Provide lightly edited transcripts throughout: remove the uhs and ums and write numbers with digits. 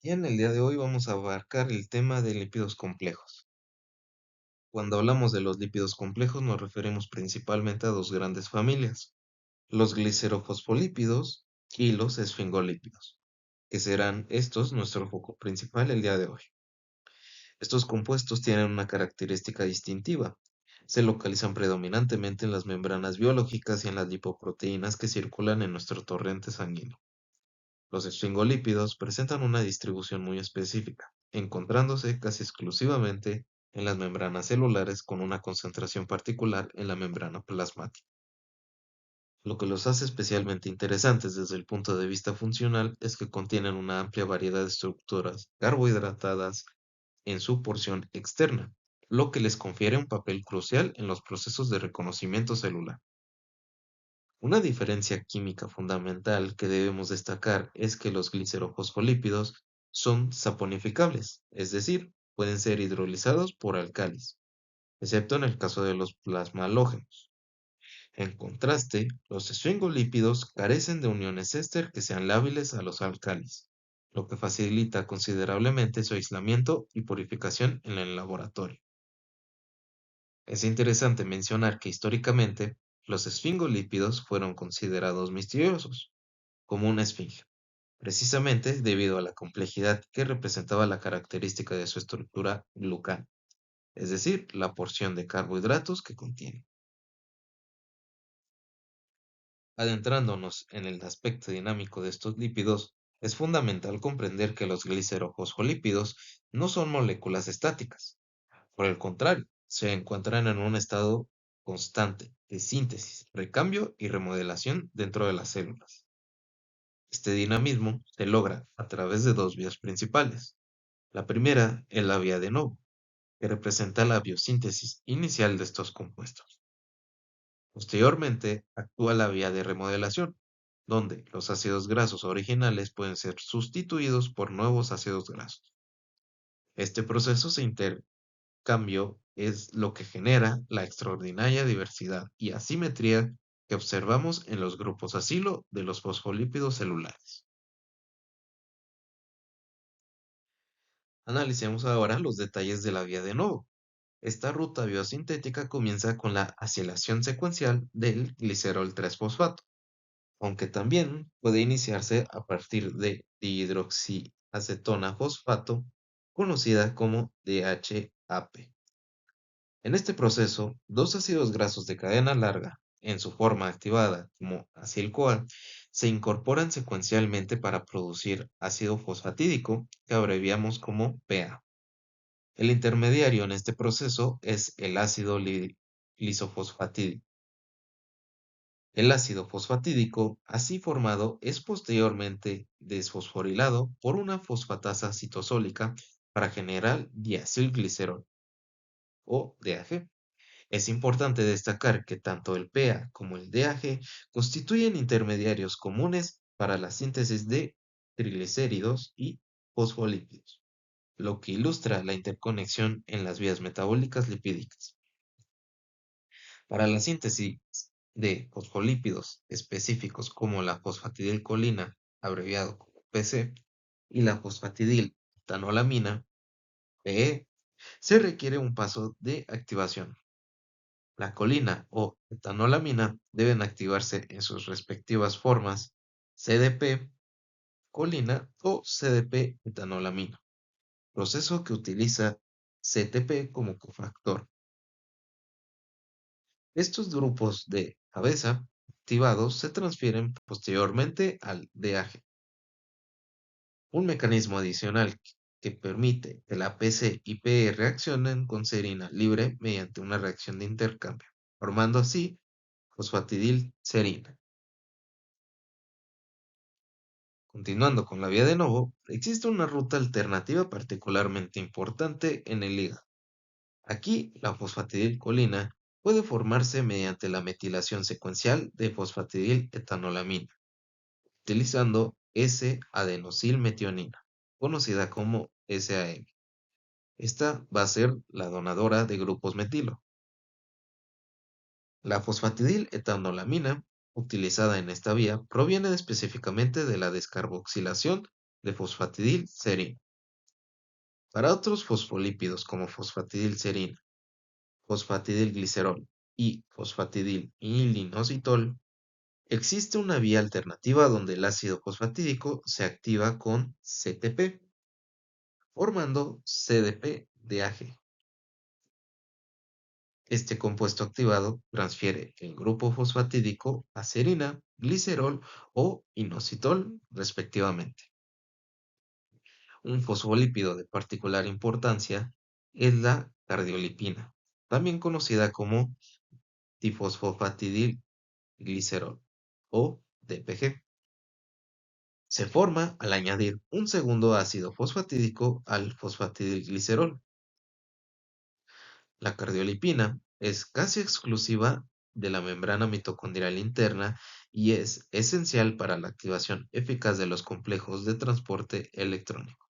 Y en el día de hoy vamos a abarcar el tema de lípidos complejos. Cuando hablamos de los lípidos complejos nos referimos principalmente a dos grandes familias, los glicerofosfolípidos y los esfingolípidos, que serán estos nuestro foco principal el día de hoy. Estos compuestos tienen una característica distintiva. Se localizan predominantemente en las membranas biológicas y en las lipoproteínas que circulan en nuestro torrente sanguíneo. Los esfingolípidos presentan una distribución muy específica, encontrándose casi exclusivamente en las membranas celulares con una concentración particular en la membrana plasmática. Lo que los hace especialmente interesantes desde el punto de vista funcional es que contienen una amplia variedad de estructuras carbohidratadas en su porción externa, lo que les confiere un papel crucial en los procesos de reconocimiento celular. Una diferencia química fundamental que debemos destacar es que los glicerofosfolípidos son saponificables, es decir, pueden ser hidrolizados por álcalis, excepto en el caso de los plasmalógenos. En contraste, los esfingolípidos carecen de uniones éster que sean lábiles a los álcalis, lo que facilita considerablemente su aislamiento y purificación en el laboratorio. Es interesante mencionar que históricamente los esfingolípidos fueron considerados misteriosos, como una esfinge, precisamente debido a la complejidad que representaba la característica de su estructura glucán, es decir, la porción de carbohidratos que contiene. Adentrándonos en el aspecto dinámico de estos lípidos, es fundamental comprender que los glicerofosfolípidos no son moléculas estáticas. Por el contrario, se encuentran en un estado constante de síntesis, recambio y remodelación dentro de las células. Este dinamismo se logra a través de dos vías principales. La primera es la vía de Novo, que representa la biosíntesis inicial de estos compuestos. Posteriormente, actúa la vía de remodelación, donde los ácidos grasos originales pueden ser sustituidos por nuevos ácidos grasos. Este proceso se cambio es lo que genera la extraordinaria diversidad y asimetría que observamos en los grupos asilo de los fosfolípidos celulares. Analicemos ahora los detalles de la vía de Novo. Esta ruta biosintética comienza con la acilación secuencial del glicerol 3-fosfato, aunque también puede iniciarse a partir de dihidroxiacetona fosfato, conocida como DHAP. En este proceso, dos ácidos grasos de cadena larga, en su forma activada como acil-CoA, se incorporan secuencialmente para producir ácido fosfatídico, que abreviamos como PA. El intermediario en este proceso es el ácido lisofosfatídico. El ácido fosfatídico, así formado, es posteriormente desfosforilado por una fosfatasa citosólica para generar diacilglicerol o DAG. Es importante destacar que tanto el PA como el DAG constituyen intermediarios comunes para la síntesis de triglicéridos y fosfolípidos, lo que ilustra la interconexión en las vías metabólicas lipídicas. Para la síntesis de fosfolípidos específicos como la fosfatidilcolina, abreviado como PC, y la fosfatidiletanolamina, PE, se requiere un paso de activación. La colina o etanolamina deben activarse en sus respectivas formas CDP, colina o CDP etanolamina, proceso que utiliza CTP como cofactor. Estos grupos de cabeza activados se transfieren posteriormente al DAG. Un mecanismo adicional que permite que la PC y PE reaccionen con serina libre mediante una reacción de intercambio, formando así fosfatidilcerina. Continuando con la vía de Novo, existe una ruta alternativa particularmente importante en el hígado. Aquí, la fosfatidilcolina puede formarse mediante la metilación secuencial de fosfatidiletanolamina, utilizando S-adenosilmetionina, conocida como SAM. Esta va a ser la donadora de grupos metilo. La fosfatidiletanolamina, utilizada en esta vía, proviene específicamente de la descarboxilación de fosfatidilserina. Para otros fosfolípidos como fosfatidilserina, fosfatidilglicerol y fosfatidilinositol, existe una vía alternativa donde el ácido fosfatídico se activa con CTP, formando CDP-DAG. Este compuesto activado transfiere el grupo fosfatídico a serina, glicerol o inositol, respectivamente. Un fosfolípido de particular importancia es la cardiolipina, también conocida como difosfatidilglicerol o DPG. Se forma al añadir un segundo ácido fosfatídico al fosfatidilglicerol. La cardiolipina es casi exclusiva de la membrana mitocondrial interna y es esencial para la activación eficaz de los complejos de transporte electrónico.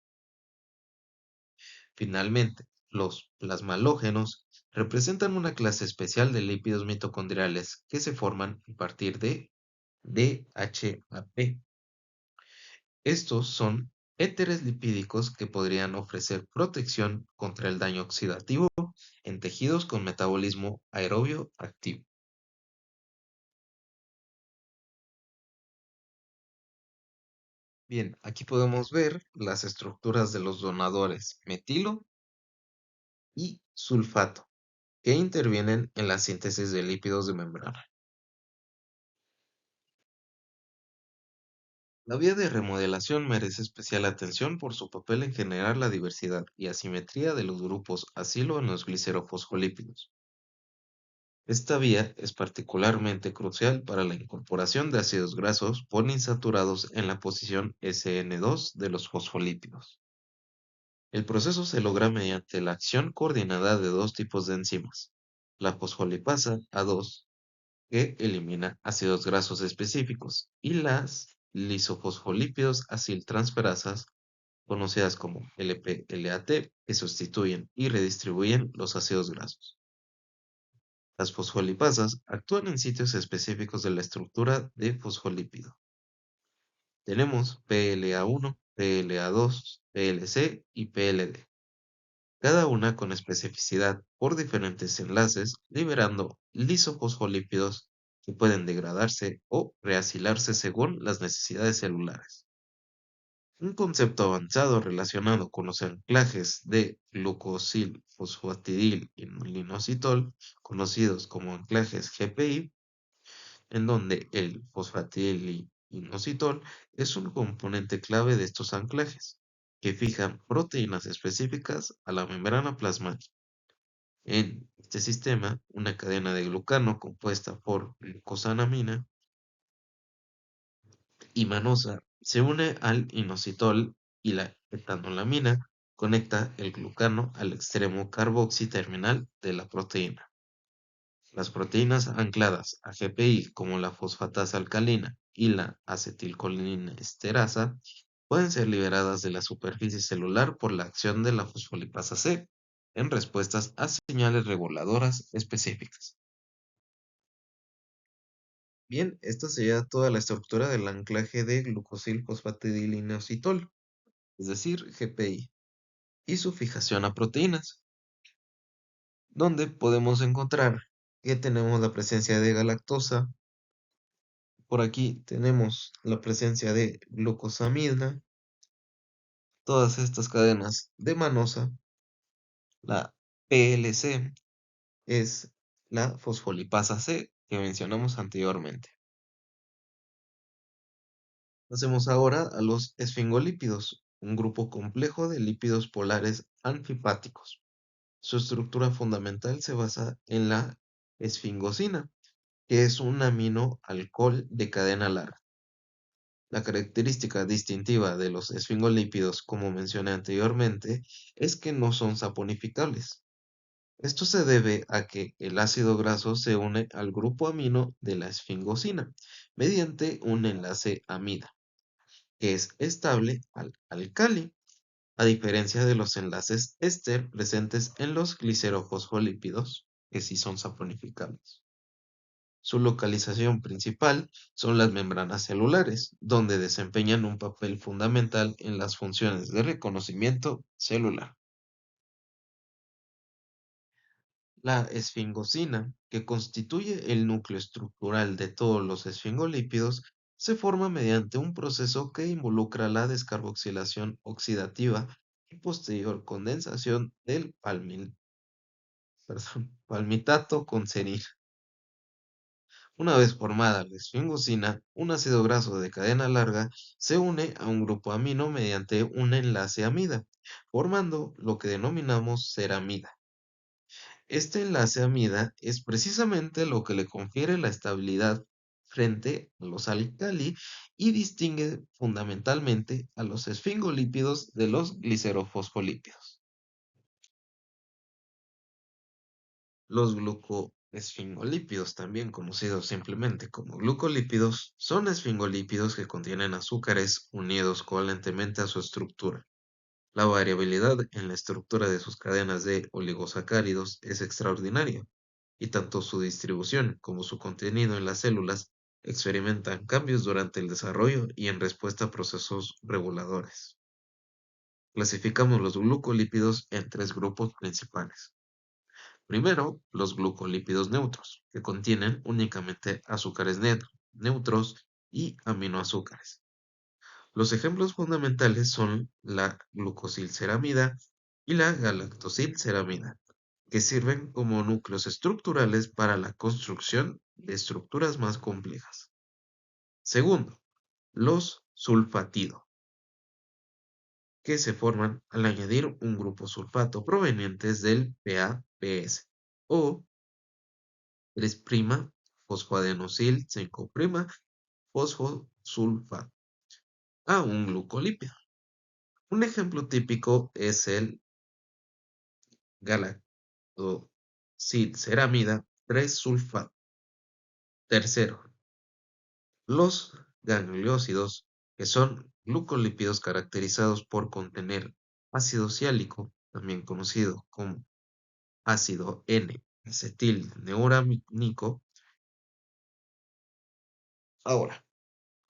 Finalmente, los plasmalógenos representan una clase especial de lípidos mitocondriales que se forman a partir de DHAP. Estos son éteres lipídicos que podrían ofrecer protección contra el daño oxidativo en tejidos con metabolismo aerobio activo. Bien, aquí podemos ver las estructuras de los donadores metilo y sulfato que intervienen en la síntesis de lípidos de membrana. La vía de remodelación merece especial atención por su papel en generar la diversidad y asimetría de los grupos asilo en los glicerofosfolípidos. Esta vía es particularmente crucial para la incorporación de ácidos grasos poliinsaturados en la posición SN2 de los fosfolípidos. El proceso se logra mediante la acción coordinada de dos tipos de enzimas, la fosfolipasa A2, que elimina ácidos grasos específicos, y las lisofosfolípidos aciltransferasas, conocidas como LP-LAT, que sustituyen y redistribuyen los ácidos grasos. Las fosfolipasas actúan en sitios específicos de la estructura de fosfolípido. Tenemos PLA1, PLA2, PLC y PLD, cada una con especificidad por diferentes enlaces, liberando lisofosfolípidos que pueden degradarse o reacilarse según las necesidades celulares. Un concepto avanzado relacionado con los anclajes de glucosilfosfatidil y inositol, conocidos como anclajes GPI, en donde el fosfatidilinositol es un componente clave de estos anclajes, que fijan proteínas específicas a la membrana plasmática. En este sistema, una cadena de glucano compuesta por glucosanamina y manosa se une al inositol y la etanolamina conecta el glucano al extremo carboxi terminal de la proteína. Las proteínas ancladas a GPI como la fosfatasa alcalina y la acetilcolinesterasa pueden ser liberadas de la superficie celular por la acción de la fosfolipasa C en respuestas a señales reguladoras específicas. Bien, esta sería toda la estructura del anclaje de glucosilfosfatidilinositol, es decir, GPI, y su fijación a proteínas, donde podemos encontrar que tenemos la presencia de galactosa. Por aquí tenemos la presencia de glucosamina, todas estas cadenas de manosa. La PLC es la fosfolipasa C que mencionamos anteriormente. Pasemos ahora a los esfingolípidos, un grupo complejo de lípidos polares anfipáticos. Su estructura fundamental se basa en la esfingosina, que es un aminoalcohol de cadena larga. La característica distintiva de los esfingolípidos, como mencioné anteriormente, es que no son saponificables. Esto se debe a que el ácido graso se une al grupo amino de la esfingosina mediante un enlace amida, que es estable al alcali, a diferencia de los enlaces éster presentes en los glicerofosfolípidos, que sí son saponificables. Su localización principal son las membranas celulares, donde desempeñan un papel fundamental en las funciones de reconocimiento celular. La esfingosina, que constituye el núcleo estructural de todos los esfingolípidos, se forma mediante un proceso que involucra la descarboxilación oxidativa y posterior condensación del palmitato con serina. Una vez formada la esfingosina, un ácido graso de cadena larga se une a un grupo amino mediante un enlace amida, formando lo que denominamos ceramida. Este enlace amida es precisamente lo que le confiere la estabilidad frente a los alcali y distingue fundamentalmente a los esfingolípidos de los glicerofosfolípidos. Los glucoesfingolípidos, también conocidos simplemente como glucolípidos, son esfingolípidos que contienen azúcares unidos covalentemente a su estructura. La variabilidad en la estructura de sus cadenas de oligosacáridos es extraordinaria, y tanto su distribución como su contenido en las células experimentan cambios durante el desarrollo y en respuesta a procesos reguladores. Clasificamos los glucolípidos en tres grupos principales. Primero, los glucolípidos neutros, que contienen únicamente azúcares neutros y aminoazúcares. Los ejemplos fundamentales son la glucosilceramida y la galactosilceramida, que sirven como núcleos estructurales para la construcción de estructuras más complejas. Segundo, los sulfatido, que se forman al añadir un grupo sulfato provenientes del PAPS o 3' fosfoadenosil 5' fosfosulfato a un glucolípido. Un ejemplo típico es el galactosilceramida 3-sulfato. Tercero, los gangliósidos, que son glucolípidos caracterizados por contener ácido siálico, también conocido como ácido N-acetilneuramínico. Ahora,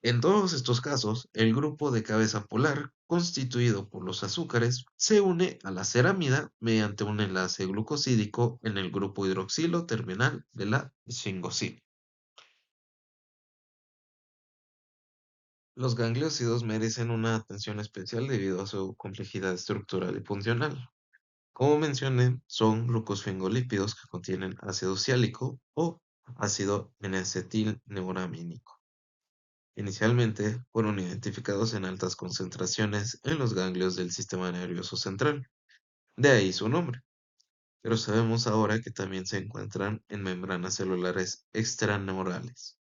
en todos estos casos, el grupo de cabeza polar, constituido por los azúcares, se une a la ceramida mediante un enlace glucosídico en el grupo hidroxilo terminal de la esfingosina. Los gangliósidos merecen una atención especial debido a su complejidad estructural y funcional. Como mencioné, son glucosfingolípidos que contienen ácido siálico o ácido N-acetilneuramínico. Inicialmente fueron identificados en altas concentraciones en los ganglios del sistema nervioso central, de ahí su nombre, pero sabemos ahora que también se encuentran en membranas celulares extraneurales.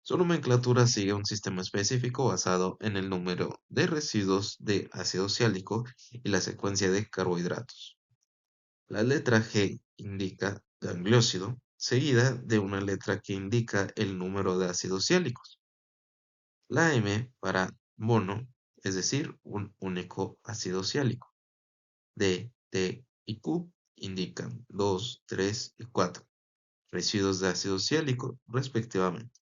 Su nomenclatura sigue un sistema específico basado en el número de residuos de ácido siálico y la secuencia de carbohidratos. La letra G indica gangliósido, seguida de una letra que indica el número de ácidos siálicos. La M para mono, es decir, un único ácido siálico. D, T y Q indican 2, 3 y 4 residuos de ácido siálico, respectivamente.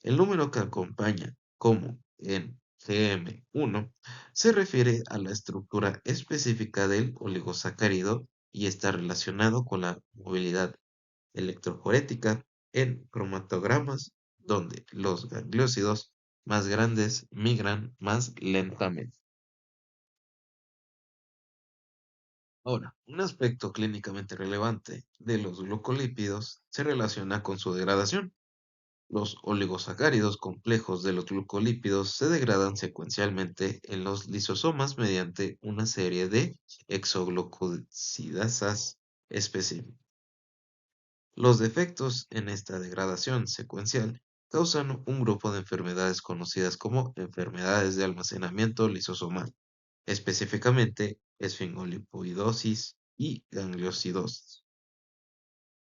El número que acompaña como en GM1 se refiere a la estructura específica del oligosacárido y está relacionado con la movilidad electroforética en cromatogramas donde los gangliósidos más grandes migran más lentamente. Ahora, un aspecto clínicamente relevante de los glucolípidos se relaciona con su degradación. Los oligosacáridos complejos de los glucolípidos se degradan secuencialmente en los lisosomas mediante una serie de exoglucosidasas específicas. Los defectos en esta degradación secuencial causan un grupo de enfermedades conocidas como enfermedades de almacenamiento lisosomal, específicamente esfingolipidosis y gangliosidosis.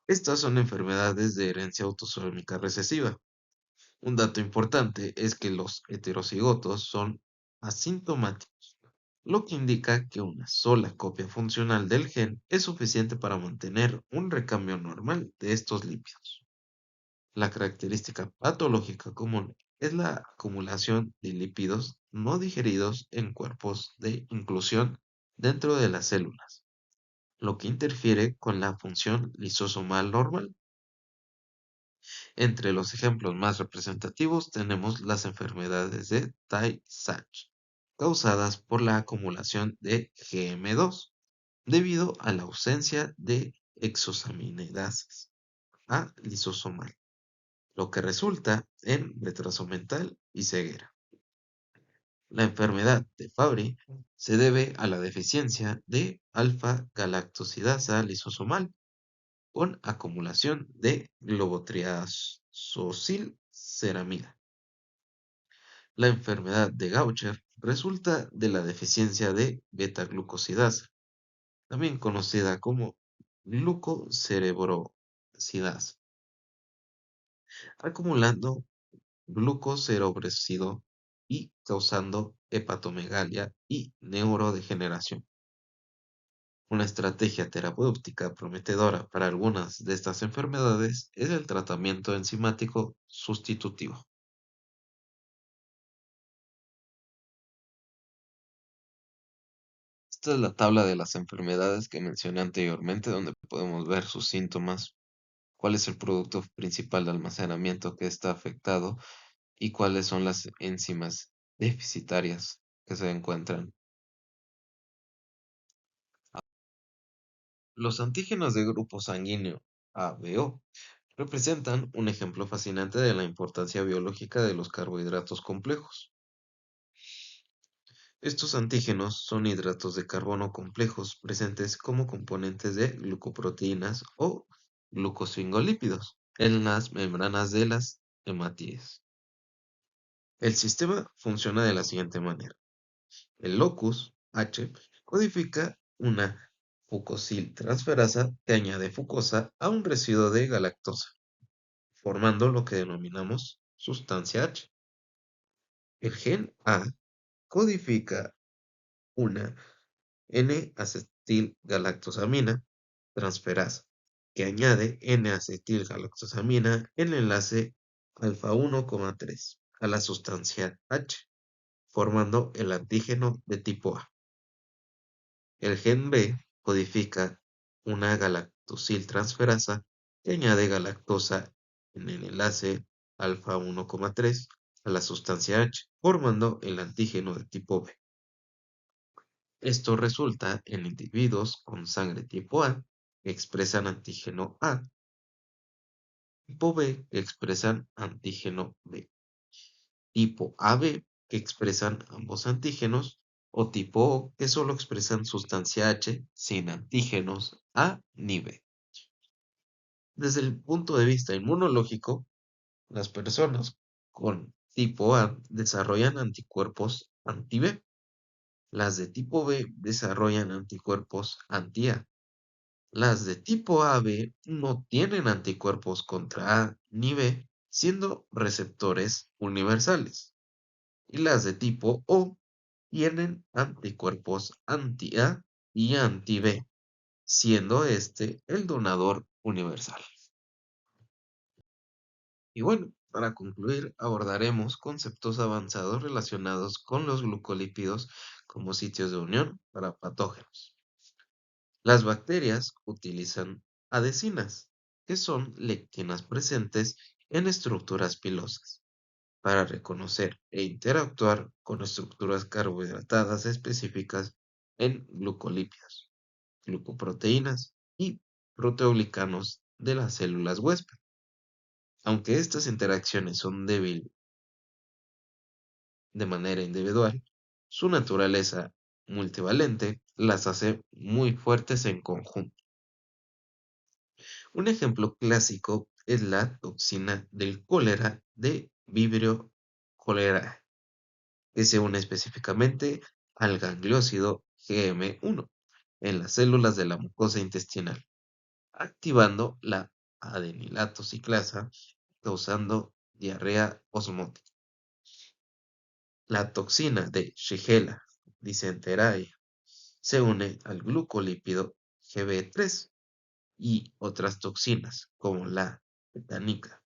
Estas son enfermedades de herencia autosómica recesiva. Un dato importante es que los heterocigotos son asintomáticos, lo que indica que una sola copia funcional del gen es suficiente para mantener un recambio normal de estos lípidos. La característica patológica común es la acumulación de lípidos no digeridos en cuerpos de inclusión dentro de las células, lo que interfiere con la función lisosomal normal. Entre los ejemplos más representativos tenemos las enfermedades de Tay-Sachs, causadas por la acumulación de GM2 debido a la ausencia de exosaminases A lisosomal, lo que resulta en retraso mental y ceguera. La enfermedad de Fabry se debe a la deficiencia de alfa-galactosidasa lisosomal con acumulación de globotriazosilceramida. La enfermedad de Gaucher resulta de la deficiencia de beta-glucosidasa, también conocida como glucocerebrosidasa, acumulando glucocerebrósido y causando hepatomegalia y neurodegeneración. Una estrategia terapéutica prometedora para algunas de estas enfermedades es el tratamiento enzimático sustitutivo. Esta es la tabla de las enfermedades que mencioné anteriormente, donde podemos ver sus síntomas, cuál es el producto principal de almacenamiento que está afectado y cuáles son las enzimas deficitarias que se encuentran. Los antígenos de grupo sanguíneo ABO representan un ejemplo fascinante de la importancia biológica de los carbohidratos complejos. Estos antígenos son hidratos de carbono complejos presentes como componentes de glucoproteínas o glucosfingolípidos en las membranas de las hematíes. El sistema funciona de la siguiente manera. El locus H codifica una fucosiltransferasa que añade fucosa a un residuo de galactosa, formando lo que denominamos sustancia H. El gen A codifica una N-acetilgalactosamina transferasa, que añade N-acetilgalactosamina en el enlace alfa 1,3 a la sustancia H, formando el antígeno de tipo A. El gen B codifica una galactosiltransferasa que añade galactosa en el enlace alfa 1,3 a la sustancia H, formando el antígeno de tipo B. Esto resulta en individuos con sangre tipo A que expresan antígeno A, tipo B que expresan antígeno B, tipo AB que expresan ambos antígenos o tipo O que solo expresan sustancia H sin antígenos A ni B. Desde el punto de vista inmunológico, las personas con tipo A desarrollan anticuerpos anti-B. Las de tipo B desarrollan anticuerpos anti-A. Las de tipo AB no tienen anticuerpos contra A ni B, siendo receptores universales. Y las de tipo O tienen anticuerpos anti-A y anti-B, siendo este el donador universal. Y bueno, para concluir, abordaremos conceptos avanzados relacionados con los glucolípidos como sitios de unión para patógenos. Las bacterias utilizan adhesinas, que son lectinas presentes en estructuras pilosas, para reconocer e interactuar con estructuras carbohidratadas específicas en glucolípidos, glucoproteínas y proteoglicanos de las células huésped. Aunque estas interacciones son débiles de manera individual, su naturaleza multivalente las hace muy fuertes en conjunto. Un ejemplo clásico es la toxina del cólera de Vibrio cholerae, que se une específicamente al gangliósido GM1 en las células de la mucosa intestinal, activando la adenilato ciclasa, causando diarrea osmótica. La toxina de Shigella dicenteriae se une al glucolípido Gb3 y otras toxinas como la tetánica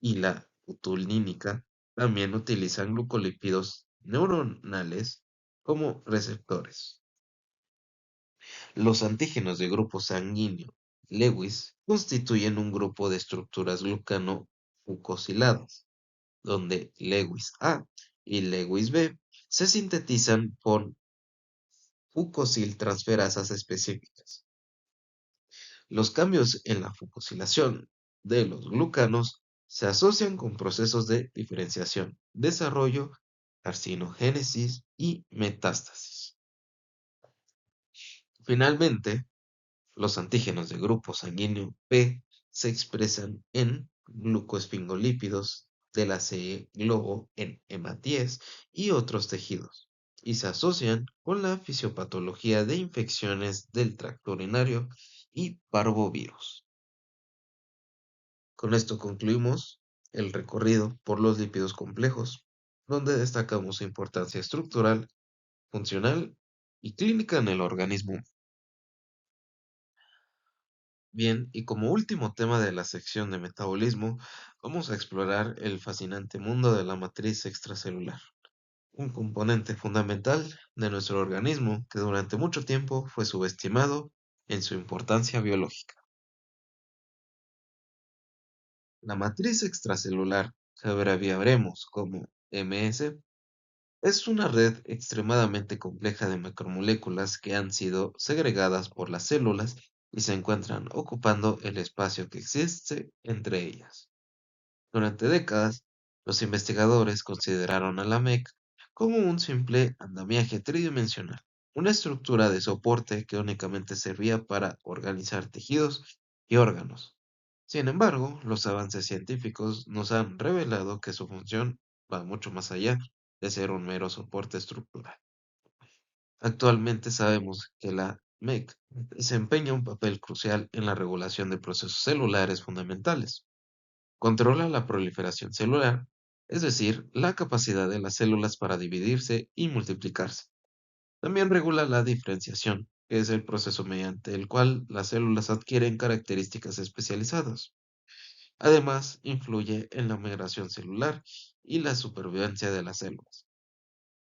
y la butulínica también utilizan glucolípidos neuronales como receptores. Los antígenos de grupo sanguíneo Lewis constituyen un grupo de estructuras glucano-fucosiladas, donde Lewis A y Lewis B se sintetizan por fucosiltransferasas específicas. Los cambios en la fucosilación de los glucanos se asocian con procesos de diferenciación, desarrollo, carcinogénesis y metástasis. Finalmente, los antígenos de grupo sanguíneo P se expresan en glucoesfingolípidos de la CE globo en hematíes y otros tejidos, y se asocian con la fisiopatología de infecciones del tracto urinario y parvovirus. Con esto concluimos el recorrido por los lípidos complejos, donde destacamos su importancia estructural, funcional y clínica en el organismo. Bien, y como último tema de la sección de metabolismo, vamos a explorar el fascinante mundo de la matriz extracelular, un componente fundamental de nuestro organismo que durante mucho tiempo fue subestimado en su importancia biológica. La matriz extracelular, que abreviaremos como MS, es una red extremadamente compleja de macromoléculas que han sido segregadas por las células y se encuentran ocupando el espacio que existe entre ellas. Durante décadas, los investigadores consideraron a la MEC como un simple andamiaje tridimensional, una estructura de soporte que únicamente servía para organizar tejidos y órganos. Sin embargo, los avances científicos nos han revelado que su función va mucho más allá de ser un mero soporte estructural. Actualmente sabemos que la MEC desempeña un papel crucial en la regulación de procesos celulares fundamentales. Controla la proliferación celular, es decir, la capacidad de las células para dividirse y multiplicarse. También regula la diferenciación, que es el proceso mediante el cual las células adquieren características especializadas. Además, influye en la migración celular y la supervivencia de las células.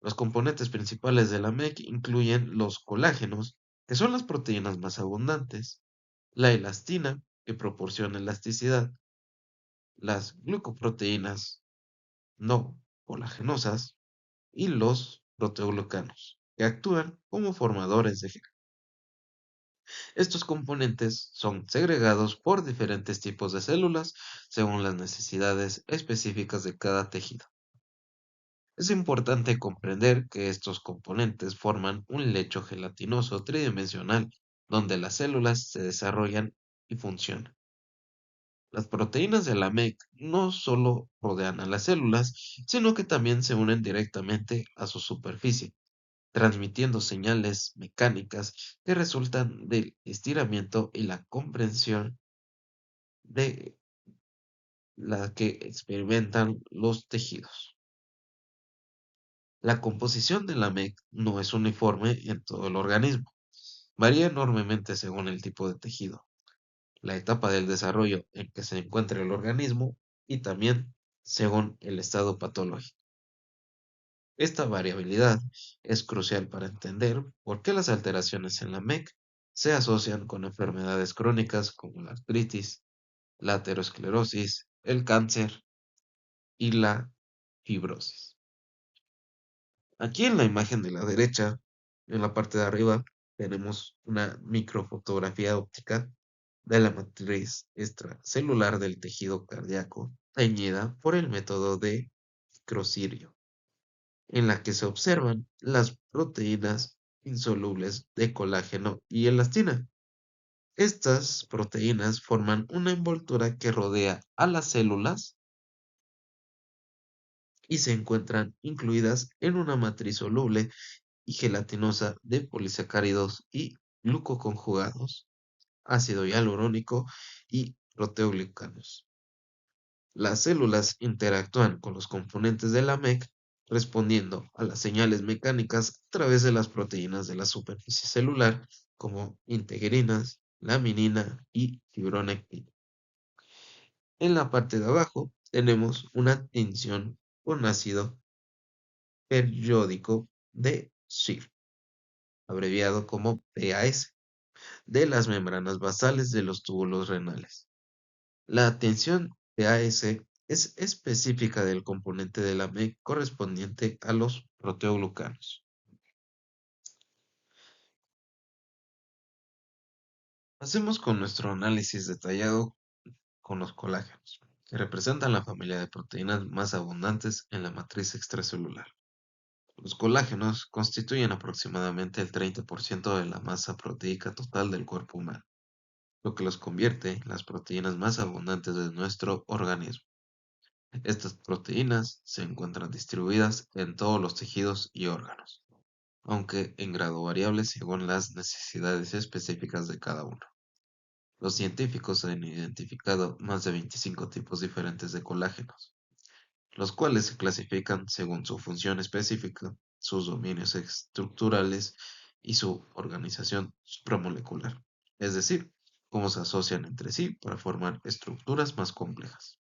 Los componentes principales de la MEC incluyen los colágenos, que son las proteínas más abundantes, la elastina, que proporciona elasticidad, las glucoproteínas no colagenosas y los proteoglucanos, que actúan como formadores de gen. Estos componentes son segregados por diferentes tipos de células según las necesidades específicas de cada tejido. Es importante comprender que estos componentes forman un lecho gelatinoso tridimensional donde las células se desarrollan y funcionan. Las proteínas de la MEC no solo rodean a las células, sino que también se unen directamente a su superficie, transmitiendo señales mecánicas que resultan del estiramiento y la comprensión de la que experimentan los tejidos. La composición de la MEC no es uniforme en todo el organismo. Varía enormemente según el tipo de tejido, la etapa del desarrollo en que se encuentra el organismo y también según el estado patológico. Esta variabilidad es crucial para entender por qué las alteraciones en la MEC se asocian con enfermedades crónicas como la artritis, la aterosclerosis, el cáncer y la fibrosis. Aquí en la imagen de la derecha, en la parte de arriba, tenemos una microfotografía óptica de la matriz extracelular del tejido cardíaco, teñida por el método de microcirrio, en la que se observan las proteínas insolubles de colágeno y elastina. Estas proteínas forman una envoltura que rodea a las células y se encuentran incluidas en una matriz soluble y gelatinosa de polisacáridos y glucoconjugados, ácido hialurónico y proteoglicanos. Las células interactúan con los componentes de la MEC respondiendo a las señales mecánicas a través de las proteínas de la superficie celular como integrinas, laminina y fibronectina. En la parte de abajo tenemos una tinción con ácido periódico de Schiff, abreviado como PAS, de las membranas basales de los túbulos renales. La tensión PAS es específica del componente de la MEC correspondiente a los proteoglucanos. Hacemos con nuestro análisis detallado con los colágenos, que representan la familia de proteínas más abundantes en la matriz extracelular. Los colágenos constituyen aproximadamente el 30% de la masa proteica total del cuerpo humano, lo que los convierte en las proteínas más abundantes de nuestro organismo. Estas proteínas se encuentran distribuidas en todos los tejidos y órganos, aunque en grado variable según las necesidades específicas de cada uno. Los científicos han identificado más de 25 tipos diferentes de colágenos, los cuales se clasifican según su función específica, sus dominios estructurales y su organización supramolecular, es decir, cómo se asocian entre sí para formar estructuras más complejas.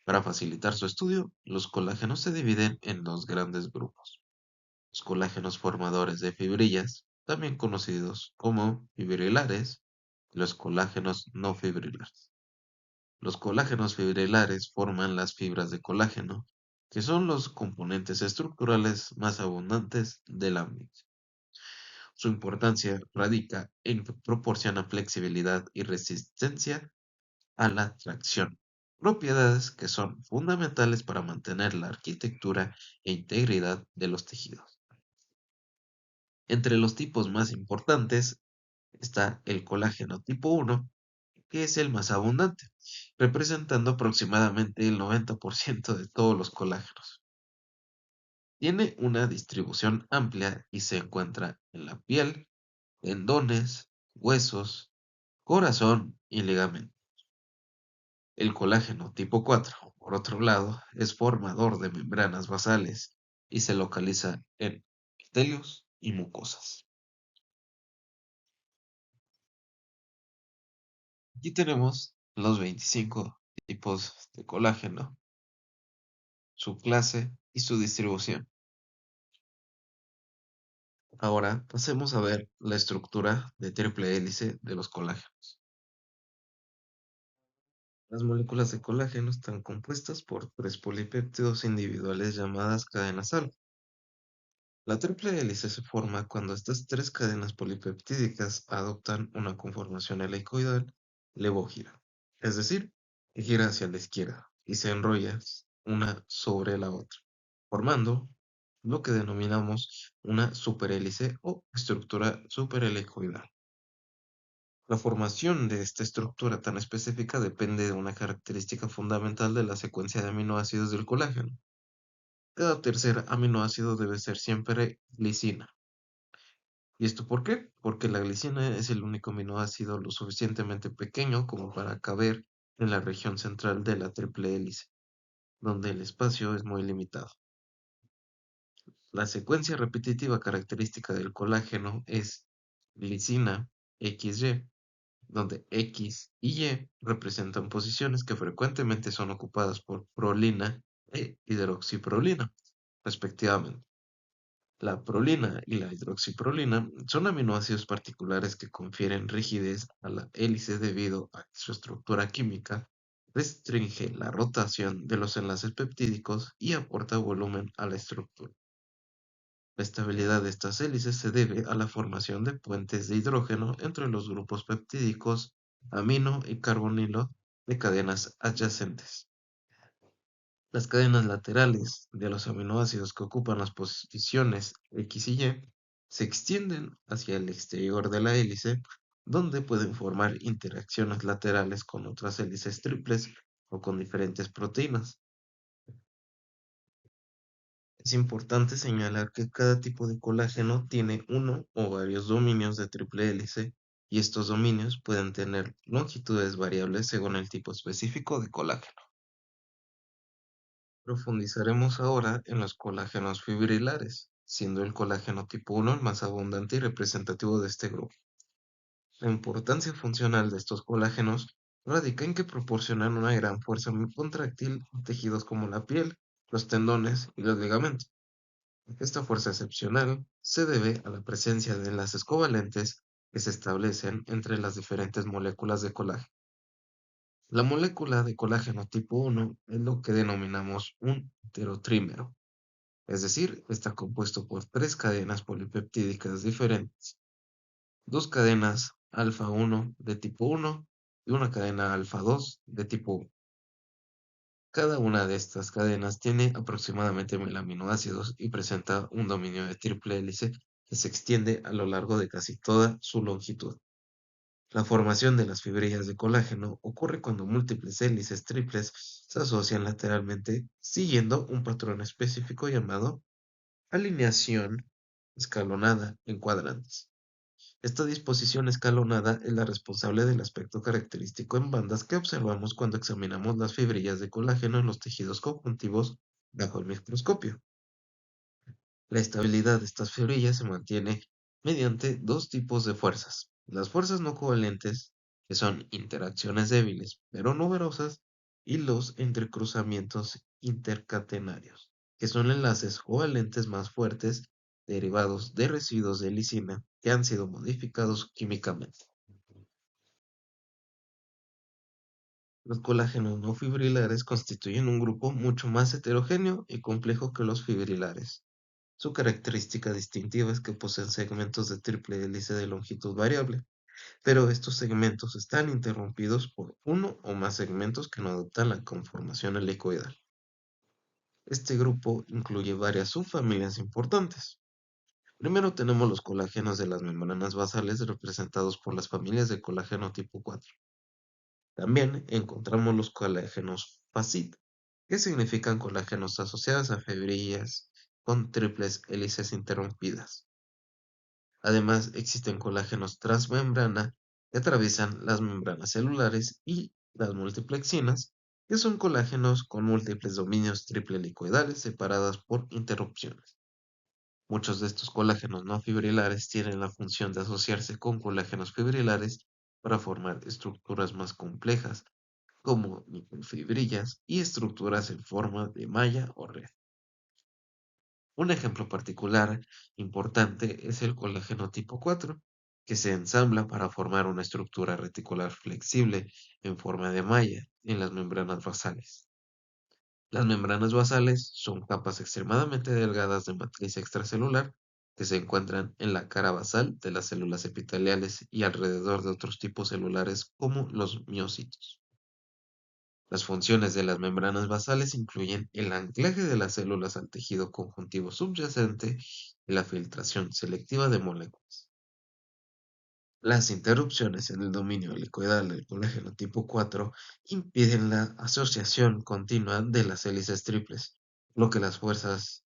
Para facilitar su estudio, los colágenos se dividen en dos grandes grupos: los colágenos formadores de fibrillas, también conocidos como fibrilares, y los colágenos no fibrilares. Los colágenos fibrilares forman las fibras de colágeno, que son los componentes estructurales más abundantes del ambiente. Su importancia radica en que proporciona flexibilidad y resistencia a la tracción, propiedades que son fundamentales para mantener la arquitectura e integridad de los tejidos. Entre los tipos más importantes está el colágeno tipo 1, que es el más abundante, representando aproximadamente el 90% de todos los colágenos. Tiene una distribución amplia y se encuentra en la piel, tendones, huesos, corazón y ligamentos. El colágeno tipo 4, por otro lado, es formador de membranas basales y se localiza en epitelios y mucosas. Aquí tenemos los 25 tipos de colágeno, su clase y su distribución. Ahora pasemos a ver la estructura de triple hélice de los colágenos. Las moléculas de colágeno están compuestas por tres polipéptidos individuales llamadas cadenas alfa. La triple hélice se forma cuando estas tres cadenas polipeptídicas adoptan una conformación helicoidal levógira, es decir, que gira hacia la izquierda y se enrolla una sobre la otra, formando lo que denominamos una superhélice o estructura superhelicoidal. La formación de esta estructura tan específica depende de una característica fundamental de la secuencia de aminoácidos del colágeno. Cada tercer aminoácido debe ser siempre glicina. ¿Y esto por qué? Porque la glicina es el único aminoácido lo suficientemente pequeño como para caber en la región central de la triple hélice, donde el espacio es muy limitado. La secuencia repetitiva característica del colágeno es glicina XY, donde X y Y representan posiciones que frecuentemente son ocupadas por prolina e hidroxiprolina, respectivamente. La prolina y la hidroxiprolina son aminoácidos particulares que confieren rigidez a la hélice debido a que su estructura química restringe la rotación de los enlaces peptídicos y aporta volumen a la estructura. La estabilidad de estas hélices se debe a la formación de puentes de hidrógeno entre los grupos peptídicos amino y carbonilo de cadenas adyacentes. Las cadenas laterales de los aminoácidos que ocupan las posiciones X y Y se extienden hacia el exterior de la hélice, donde pueden formar interacciones laterales con otras hélices triples o con diferentes proteínas. Es importante señalar que cada tipo de colágeno tiene uno o varios dominios de triple hélice, y estos dominios pueden tener longitudes variables según el tipo específico de colágeno. Profundizaremos ahora en los colágenos fibrilares, siendo el colágeno tipo 1 el más abundante y representativo de este grupo. La importancia funcional de estos colágenos radica en que proporcionan una gran fuerza muy contráctil a tejidos como la piel, los tendones y los ligamentos. Esta fuerza excepcional se debe a la presencia de enlaces covalentes que se establecen entre las diferentes moléculas de colágeno. La molécula de colágeno tipo 1 es lo que denominamos un heterotrímero, es decir, está compuesto por tres cadenas polipeptídicas diferentes, dos cadenas alfa 1 de tipo 1 y una cadena alfa 2 de tipo 1. Cada una de estas cadenas tiene aproximadamente 1000 aminoácidos y presenta un dominio de triple hélice que se extiende a lo largo de casi toda su longitud. La formación de las fibrillas de colágeno ocurre cuando múltiples hélices triples se asocian lateralmente siguiendo un patrón específico llamado alineación escalonada en cuadrantes. Esta disposición escalonada es la responsable del aspecto característico en bandas que observamos cuando examinamos las fibrillas de colágeno en los tejidos conjuntivos bajo el microscopio. La estabilidad de estas fibrillas se mantiene mediante dos tipos de fuerzas: las fuerzas no covalentes, que son interacciones débiles pero numerosas, y los entrecruzamientos intercatenarios, que son enlaces covalentes más fuertes derivados de residuos de lisina que han sido modificados químicamente. Los colágenos no fibrilares constituyen un grupo mucho más heterogéneo y complejo que los fibrilares. Su característica distintiva es que poseen segmentos de triple hélice de longitud variable, pero estos segmentos están interrumpidos por uno o más segmentos que no adoptan la conformación helicoidal. Este grupo incluye varias subfamilias importantes. Primero tenemos los colágenos de las membranas basales representados por las familias de colágeno tipo 4. También encontramos los colágenos FACIT, que significan colágenos asociados a fibrillas con triples hélices interrumpidas. Además, existen colágenos transmembrana que atraviesan las membranas celulares y las multiplexinas, que son colágenos con múltiples dominios triple helicoidales separadas por interrupciones. Muchos de estos colágenos no fibrilares tienen la función de asociarse con colágenos fibrilares para formar estructuras más complejas, como microfibrillas y estructuras en forma de malla o red. Un ejemplo particular importante es el colágeno tipo 4, que se ensambla para formar una estructura reticular flexible en forma de malla en las membranas basales. Las membranas basales son capas extremadamente delgadas de matriz extracelular que se encuentran en la cara basal de las células epiteliales y alrededor de otros tipos celulares como los miocitos. Las funciones de las membranas basales incluyen el anclaje de las células al tejido conjuntivo subyacente y la filtración selectiva de moléculas. Las interrupciones en el dominio helicoidal del colágeno tipo 4 impiden la asociación continua de las hélices triples, lo que las fuerzas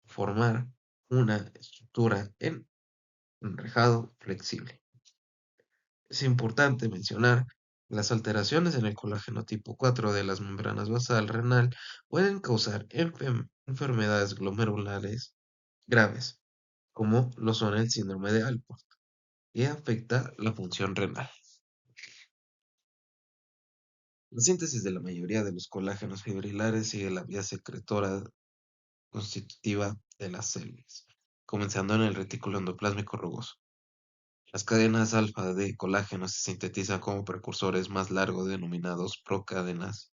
formar una estructura en enrejado flexible. Es importante mencionar que las alteraciones en el colágeno tipo 4 de las membranas basal renal pueden causar enfermedades glomerulares graves, como lo son el síndrome de Alport, que afecta la función renal. La síntesis de la mayoría de los colágenos fibrilares sigue la vía secretora constitutiva de las células, comenzando en el retículo endoplásmico rugoso. Las cadenas alfa de colágeno se sintetizan como precursores más largos denominados procadenas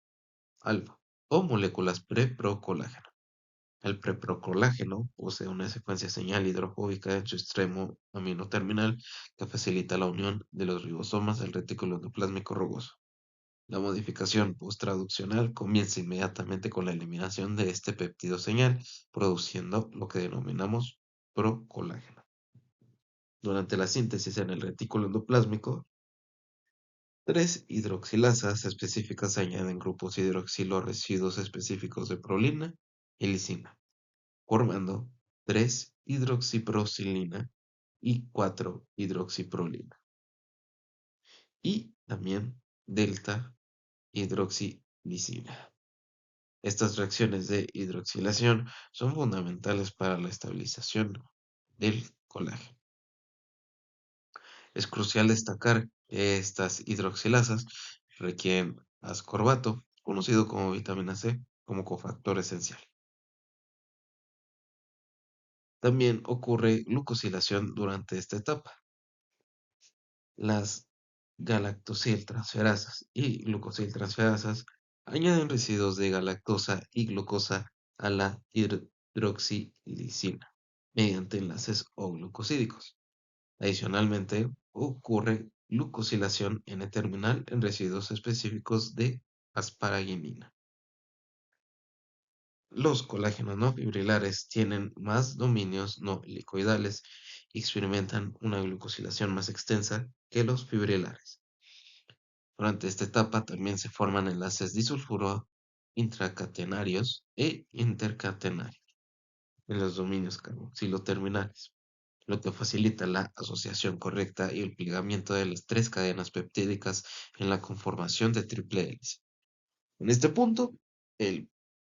alfa o moléculas preprocolágeno. El preprocolágeno posee una secuencia señal hidrofóbica en su extremo amino terminal que facilita la unión de los ribosomas al retículo endoplásmico rugoso. La modificación posttraduccional comienza inmediatamente con la eliminación de este péptido señal, produciendo lo que denominamos procolágeno. Durante la síntesis en el retículo endoplásmico, tres hidroxilasas específicas añaden grupos hidroxilo residuos específicos de prolina y lisina, formando 3-hidroxiprocilina y 4-hidroxiprolina, y también delta hidroxilisina. Estas reacciones de hidroxilación son fundamentales para la estabilización del colágeno. Es crucial destacar que estas hidroxilasas requieren ascorbato, conocido como vitamina C, como cofactor esencial. También ocurre glucosilación durante esta etapa. Las galactosiltransferasas y glucosiltransferasas añaden residuos de galactosa y glucosa a la hidroxilisina mediante enlaces o glucosídicos. Adicionalmente, ocurre glucosilación N-terminal en residuos específicos de asparaginina. Los colágenos no fibrilares tienen más dominios no helicoidales y experimentan una glucosilación más extensa que los fibrilares. Durante esta etapa también se forman enlaces disulfuro intracatenarios e intercatenarios en los dominios carboxiloterminales, lo que facilita la asociación correcta y el plegamiento de las tres cadenas peptídicas en la conformación de triple hélice. En este punto, el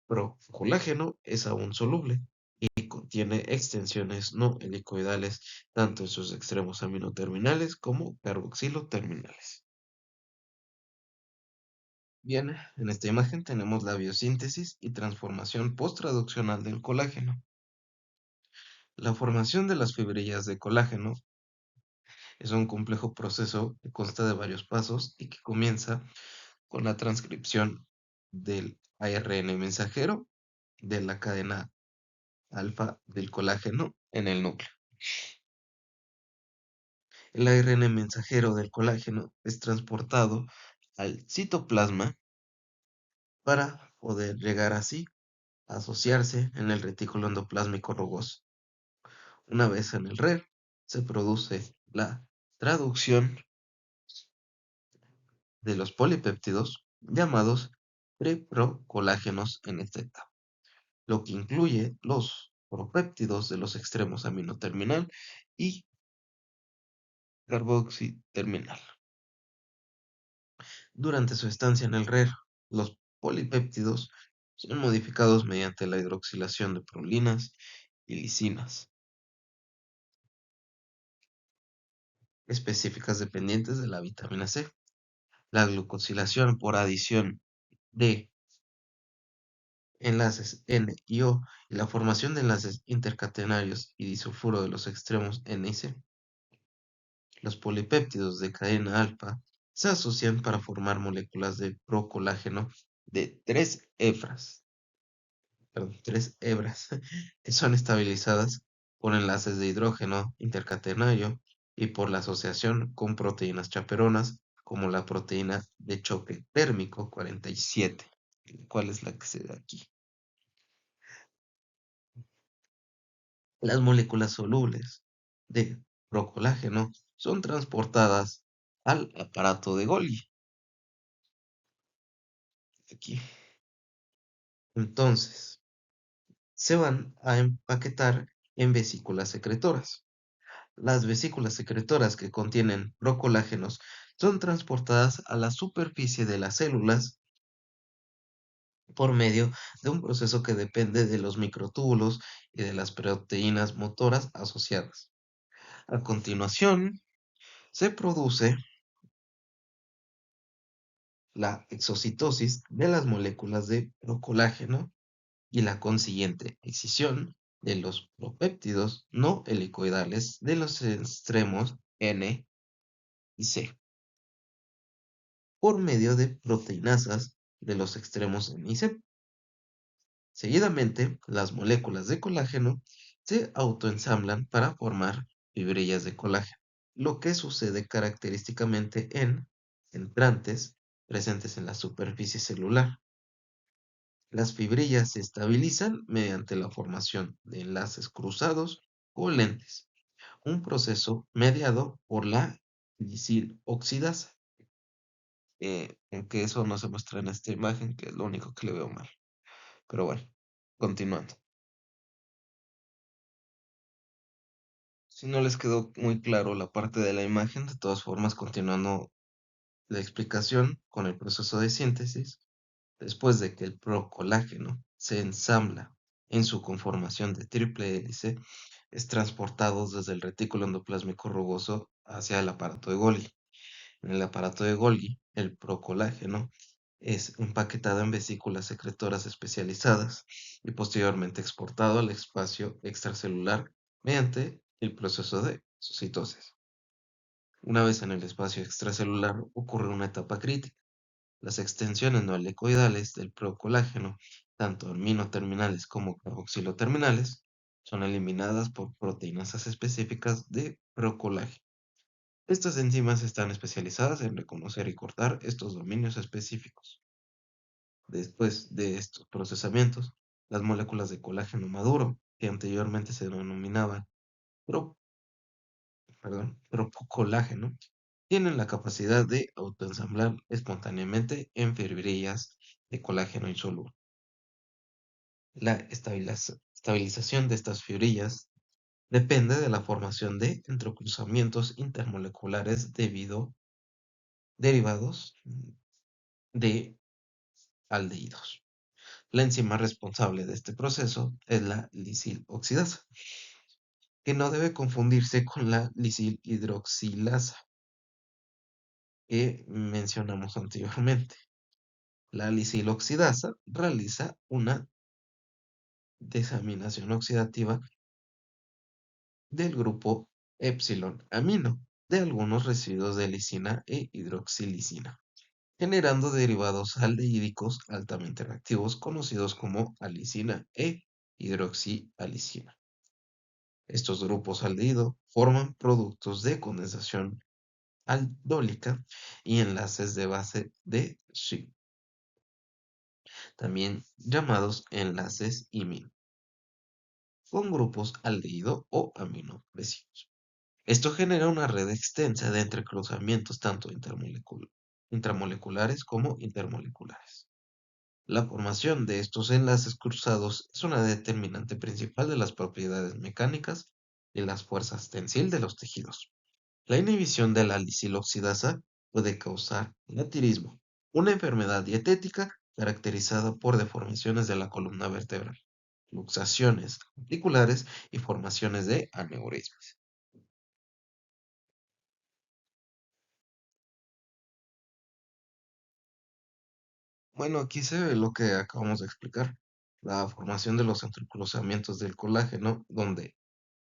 procolágeno es aún soluble y contiene extensiones no helicoidales tanto en sus extremos aminoterminales como carboxiloterminales. Bien, en esta imagen tenemos la biosíntesis y transformación posttraduccional del colágeno. La formación de las fibrillas de colágeno es un complejo proceso que consta de varios pasos y que comienza con la transcripción del ARN mensajero de la cadena alfa del colágeno en el núcleo. El ARN mensajero del colágeno es transportado al citoplasma para poder llegar así a asociarse en el retículo endoplásmico rugoso. Una vez en el RER, se produce la traducción de los polipéptidos llamados preprocolágenos en esta etapa, lo que incluye los propéptidos de los extremos aminoterminal y carboxiterminal. Durante su estancia en el RER, los polipéptidos son modificados mediante la hidroxilación de prolinas y lisinas específicas dependientes de la vitamina C. La glucosilación por adición de enlaces N y O y la formación de enlaces intercatenarios y disulfuro de los extremos N y C. Los polipéptidos de cadena alfa se asocian para formar moléculas de procolágeno de tres hebras, que son estabilizadas por enlaces de hidrógeno intercatenario y por la asociación con proteínas chaperonas, como la proteína de choque térmico 47, ¿cuál es la que se da aquí? Las moléculas solubles de procolágeno son transportadas al aparato de Golgi. Aquí. Entonces, se van a empaquetar en vesículas secretoras. Las vesículas secretoras que contienen procolágenos son transportadas a la superficie de las células por medio de un proceso que depende de los microtúbulos y de las proteínas motoras asociadas. A continuación, se produce la exocitosis de las moléculas de procolágeno y la consiguiente excisión de los propéptidos no helicoidales de los extremos N y C por medio de proteinasas de los extremos N y C. Seguidamente, las moléculas de colágeno se autoensamblan para formar fibrillas de colágeno, lo que sucede característicamente en entrantes presentes en la superficie celular. Las fibrillas se estabilizan mediante la formación de enlaces cruzados covalentes, un proceso mediado por la oxidasa, aunque eso no se muestra en esta imagen, que es lo único que le veo mal. Pero bueno, continuando. Si no les quedó muy claro la parte de la imagen, de todas formas, continuando la explicación con el proceso de síntesis, después de que el procolágeno se ensambla en su conformación de triple hélice, es transportado desde el retículo endoplásmico rugoso hacia el aparato de Golgi. En el aparato de Golgi, el procolágeno es empaquetado en vesículas secretoras especializadas y posteriormente exportado al espacio extracelular mediante el proceso de citosis. Una vez en el espacio extracelular ocurre una etapa crítica. Las extensiones no helicoidales del procolágeno, tanto aminoterminales como carboxiloterminales, son eliminadas por proteínas específicas de procolágeno. Estas enzimas están especializadas en reconocer y cortar estos dominios específicos. Después de estos procesamientos, las moléculas de colágeno maduro, que anteriormente se denominaban pro- procolágeno, tienen la capacidad de autoensamblar espontáneamente en fibrillas de colágeno insoluble. La estabilización de estas fibrillas depende de la formación de entrecruzamientos intermoleculares derivados de aldehídos. La enzima responsable de este proceso es la lisinoxidasa, que no debe confundirse con la lisilhidroxilasa que mencionamos anteriormente. La lisiloxidasa realiza una desaminación oxidativa del grupo epsilon amino de algunos residuos de lisina e hidroxilisina, generando derivados aldehídicos altamente reactivos conocidos como alicina e hidroxialicina. Estos grupos aldehído forman productos de condensación aldólica y enlaces de base de Schiff, también llamados enlaces imino, con grupos aldehído o aminopresivos. Esto genera una red extensa de entrecruzamientos tanto intramoleculares como intermoleculares. La formación de estos enlaces cruzados es una determinante principal de las propiedades mecánicas y las fuerzas tensil de los tejidos. La inhibición de la lisiloxidasa puede causar natirismo, una enfermedad dietética caracterizada por deformaciones de la columna vertebral, luxaciones articulares y formaciones de aneurismas. Bueno, aquí se ve lo que acabamos de explicar, la formación de los entrecruzamientos del colágeno, donde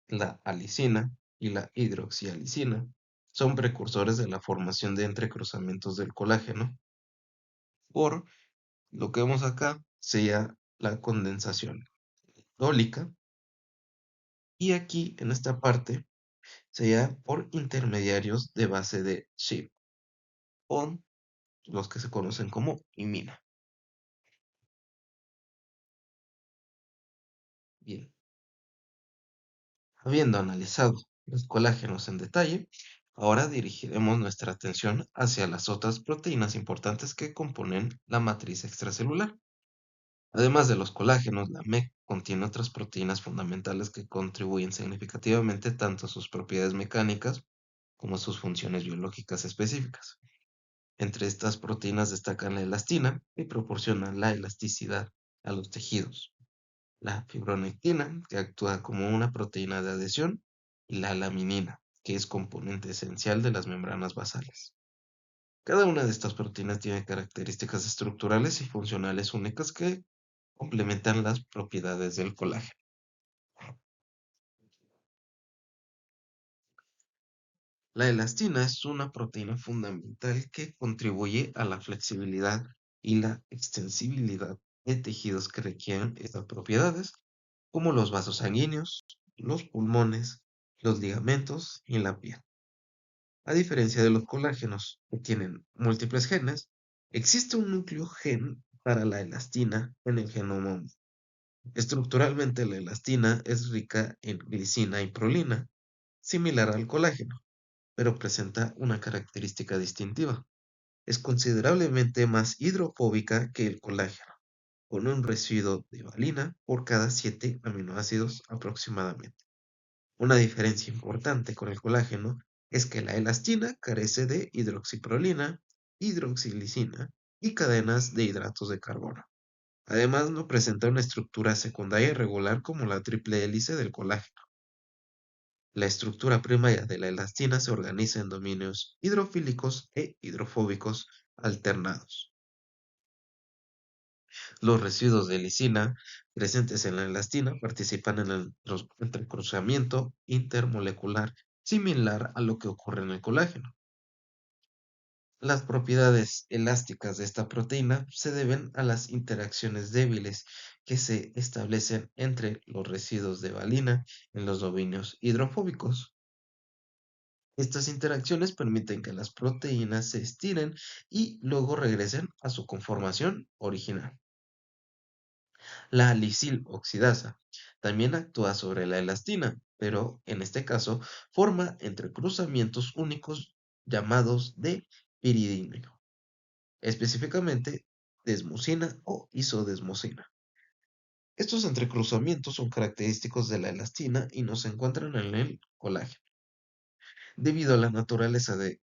la alicina y la hidroxialicina son precursores de la formación de entrecruzamientos del colágeno. Por lo que vemos acá sería la condensación aldólica y aquí en esta parte sería por intermediarios de base de Schiff o los que se conocen como imina. Bien, habiendo analizado los colágenos en detalle, ahora dirigiremos nuestra atención hacia las otras proteínas importantes que componen la matriz extracelular. Además de los colágenos, la MEC contiene otras proteínas fundamentales que contribuyen significativamente tanto a sus propiedades mecánicas como a sus funciones biológicas específicas. Entre estas proteínas destacan la elastina, que proporciona la elasticidad a los tejidos, la fibronectina, que actúa como una proteína de adhesión, y la laminina, que es componente esencial de las membranas basales. Cada una de estas proteínas tiene características estructurales y funcionales únicas que complementan las propiedades del colágeno. La elastina es una proteína fundamental que contribuye a la flexibilidad y la extensibilidad de tejidos que requieren estas propiedades, como los vasos sanguíneos, los pulmones, los ligamentos y la piel. A diferencia de los colágenos, que tienen múltiples genes, existe un núcleo gen para la elastina en el genoma humano. Estructuralmente, la elastina es rica en glicina y prolina, similar al colágeno, pero presenta una característica distintiva. Es considerablemente más hidrofóbica que el colágeno, con un residuo de valina por cada 7 aminoácidos aproximadamente. Una diferencia importante con el colágeno es que la elastina carece de hidroxiprolina, hidroxilisina y cadenas de hidratos de carbono. Además, no presenta una estructura secundaria irregular como la triple hélice del colágeno. La estructura primaria de la elastina se organiza en dominios hidrofílicos e hidrofóbicos alternados. Los residuos de lisina presentes en la elastina participan en el entrecruzamiento intermolecular similar a lo que ocurre en el colágeno. Las propiedades elásticas de esta proteína se deben a las interacciones débiles que se establecen entre los residuos de valina en los dominios hidrofóbicos. Estas interacciones permiten que las proteínas se estiren y luego regresen a su conformación original. La lisil oxidasa también actúa sobre la elastina, pero en este caso forma entrecruzamientos únicos llamados de piridina, específicamente desmosina o isodesmosina. Estos entrecruzamientos son característicos de la elastina y no se encuentran en el colágeno. Debido a la naturaleza de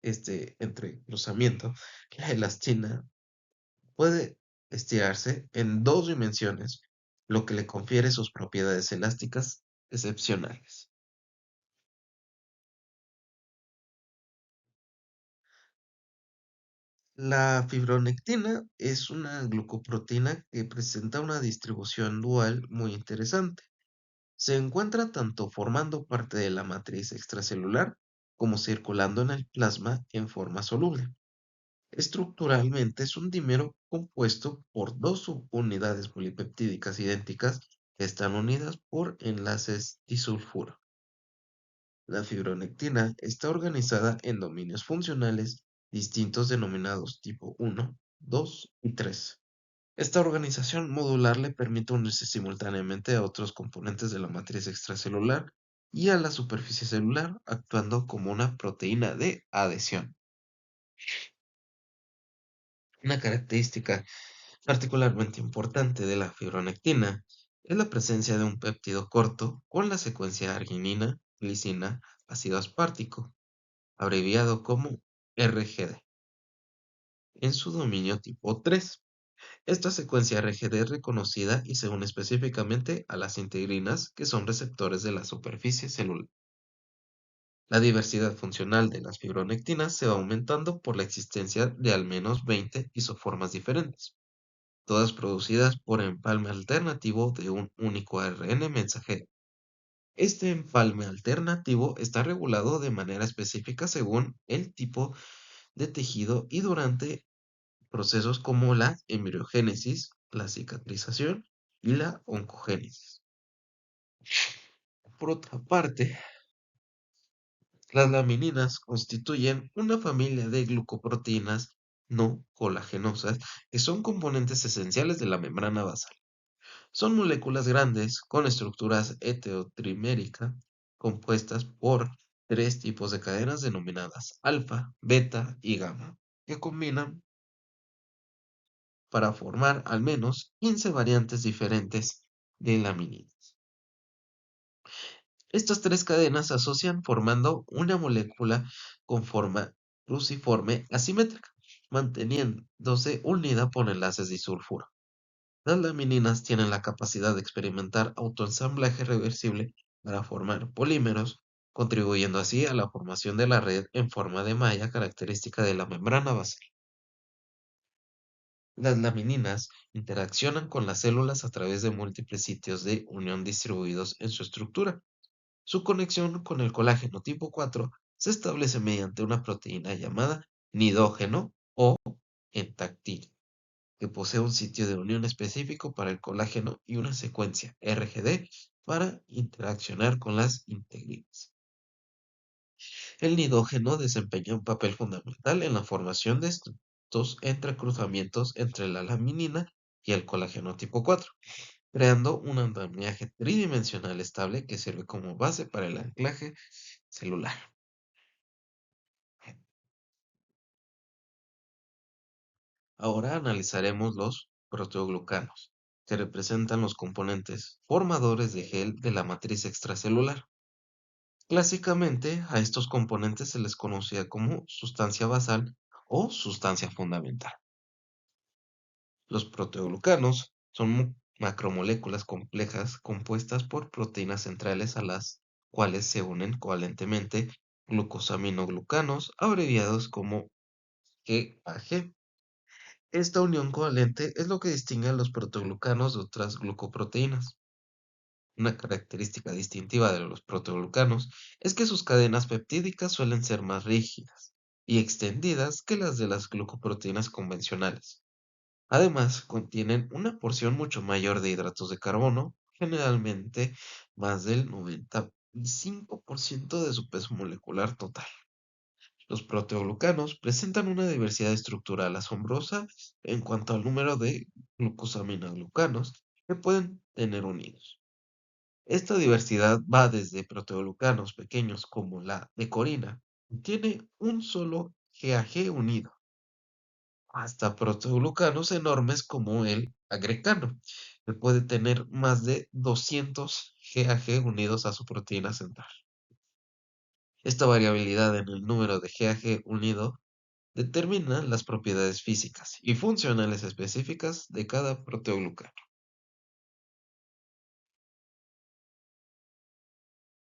este entrecruzamiento, la elastina puede estirarse en dos dimensiones, lo que le confiere sus propiedades elásticas excepcionales. La fibronectina es una glucoproteína que presenta una distribución dual muy interesante. Se encuentra tanto formando parte de la matriz extracelular como circulando en el plasma en forma soluble. Estructuralmente es un dímero compuesto por dos subunidades polipeptídicas idénticas que están unidas por enlaces disulfuro. La fibronectina está organizada en dominios funcionales distintos denominados tipo 1, 2 y 3. Esta organización modular le permite unirse simultáneamente a otros componentes de la matriz extracelular y a la superficie celular, actuando como una proteína de adhesión. Una característica particularmente importante de la fibronectina es la presencia de un péptido corto con la secuencia arginina, glicina, ácido aspartico, abreviado como RGD, en su dominio tipo 3. Esta secuencia RGD es reconocida y se une específicamente a las integrinas, que son receptores de la superficie celular. La diversidad funcional de las fibronectinas se va aumentando por la existencia de al menos 20 isoformas diferentes, todas producidas por empalme alternativo de un único ARN mensajero. Este empalme alternativo está regulado de manera específica según el tipo de tejido y durante procesos como la embriogénesis, la cicatrización y la oncogénesis. Por otra parte, las lamininas constituyen una familia de glucoproteínas no colagenosas que son componentes esenciales de la membrana basal. Son moléculas grandes con estructuras heterotrimérica compuestas por tres tipos de cadenas denominadas alfa, beta y gamma, que combinan para formar al menos 15 variantes diferentes de lamininas. Estas tres cadenas se asocian formando una molécula con forma cruciforme asimétrica, manteniéndose unida por enlaces disulfuro. Las lamininas tienen la capacidad de experimentar autoensamblaje reversible para formar polímeros, contribuyendo así a la formación de la red en forma de malla característica de la membrana basal. Las lamininas interaccionan con las células a través de múltiples sitios de unión distribuidos en su estructura. Su conexión con el colágeno tipo 4 se establece mediante una proteína llamada nidógeno o entactil, que posee un sitio de unión específico para el colágeno y una secuencia RGD para interaccionar con las integrinas. El nidógeno desempeña un papel fundamental en la formación de estos entrecruzamientos entre la laminina y el colágeno tipo 4, creando un andamiaje tridimensional estable que sirve como base para el anclaje celular. Ahora analizaremos los proteoglucanos, que representan los componentes formadores de gel de la matriz extracelular. Clásicamente, a estos componentes se les conocía como sustancia basal o sustancia fundamental. Los proteoglucanos son macromoléculas complejas compuestas por proteínas centrales a las cuales se unen covalentemente glucosaminoglucanos, abreviados como GAG. Esta unión covalente es lo que distingue a los protoglucanos de otras glucoproteínas. Una característica distintiva de los protoglucanos es que sus cadenas peptídicas suelen ser más rígidas y extendidas que las de las glucoproteínas convencionales. Además, contienen una porción mucho mayor de hidratos de carbono, generalmente más del 95% de su peso molecular total. Los proteoglucanos presentan una diversidad estructural asombrosa en cuanto al número de glucosaminoglucanos que pueden tener unidos. Esta diversidad va desde proteoglucanos pequeños como la decorina, que tiene un solo GAG unido, hasta proteoglucanos enormes como el agrecano, que puede tener más de 200 GAG unidos a su proteína central. Esta variabilidad en el número de GAG unido determina las propiedades físicas y funcionales específicas de cada proteoglucano.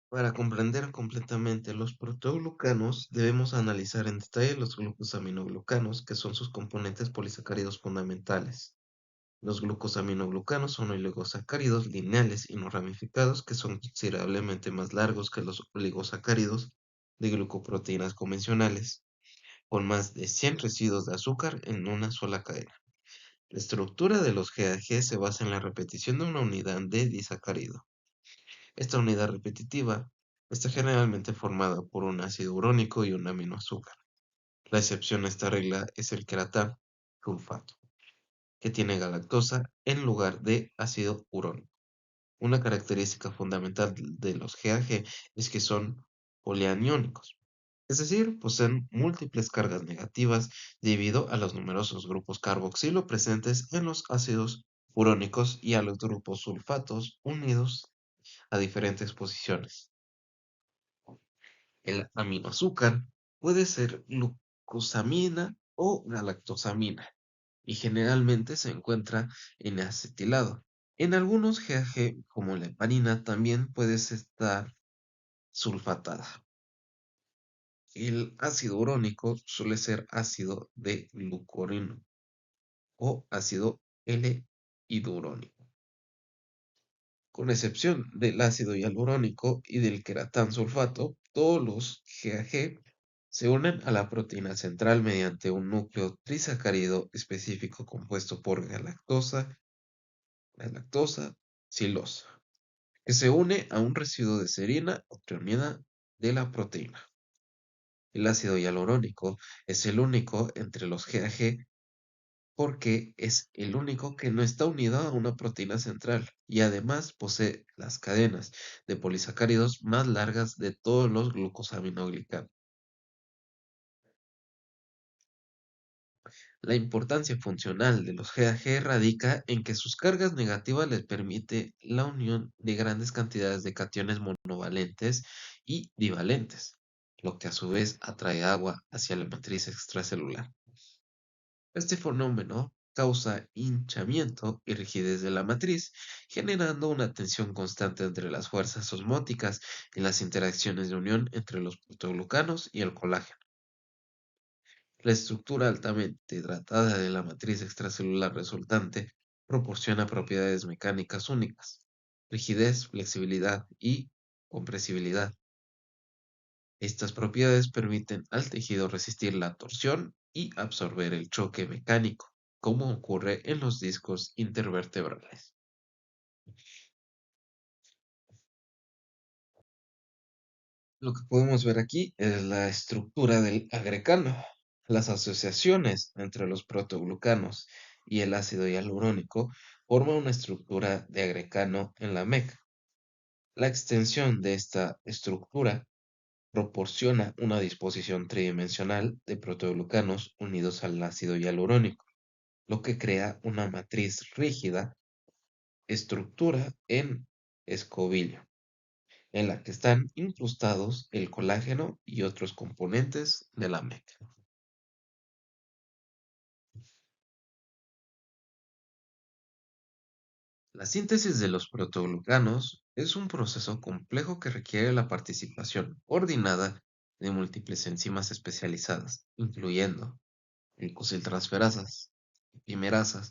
Para comprender completamente los proteoglucanos, debemos analizar en detalle los glucosaminoglucanos, que son sus componentes polisacáridos fundamentales. Los glucosaminoglucanos son oligosacáridos lineales y no ramificados que son considerablemente más largos que los oligosacáridos de glucoproteínas convencionales, con más de 100 residuos de azúcar en una sola cadena. La estructura de los GAG se basa en la repetición de una unidad de disacárido. Esta unidad repetitiva está generalmente formada por un ácido urónico y un aminoazúcar. La excepción a esta regla es el queratán sulfato, que tiene galactosa en lugar de ácido urónico. Una característica fundamental de los GAG es que son polianiónicos, es decir, poseen múltiples cargas negativas debido a los numerosos grupos carboxilo presentes en los ácidos urónicos y a los grupos sulfatos unidos a diferentes posiciones. El aminoazúcar puede ser glucosamina o galactosamina y generalmente se encuentra en acetilado. En algunos GAG, como la heparina, también puede estar sulfatada. El ácido urónico suele ser ácido de glucurino o ácido L-hidrurónico. Con excepción del ácido hialurónico y del queratán sulfato, todos los GAG se unen a la proteína central mediante un núcleo trisacárido específico compuesto por galactosa, silosa, que se une a un residuo de serina o trionina de la proteína. El ácido hialurónico es el único entre los GAG porque es el único que no está unido a una proteína central y además posee las cadenas de polisacáridos más largas de todos los glucosaminoglicanos. La importancia funcional de los GAG radica en que sus cargas negativas les permite la unión de grandes cantidades de cationes monovalentes y divalentes, lo que a su vez atrae agua hacia la matriz extracelular. Este fenómeno causa hinchamiento y rigidez de la matriz, generando una tensión constante entre las fuerzas osmóticas y las interacciones de unión entre los protoglucanos y el colágeno. La estructura altamente hidratada de la matriz extracelular resultante proporciona propiedades mecánicas únicas: rigidez, flexibilidad y compresibilidad. Estas propiedades permiten al tejido resistir la torsión y absorber el choque mecánico, como ocurre en los discos intervertebrales. Lo que podemos ver aquí es la estructura del agrecano. Las asociaciones entre los protoglucanos y el ácido hialurónico forman una estructura de agrecano en la MEC. La extensión de esta estructura proporciona una disposición tridimensional de protoglucanos unidos al ácido hialurónico, lo que crea una matriz rígida, estructura en escobillo, en la que están incrustados el colágeno y otros componentes de la meca. La síntesis de los proteoglucanos es un proceso complejo que requiere la participación coordinada de múltiples enzimas especializadas, incluyendo glicosiltransferasas, epimerasas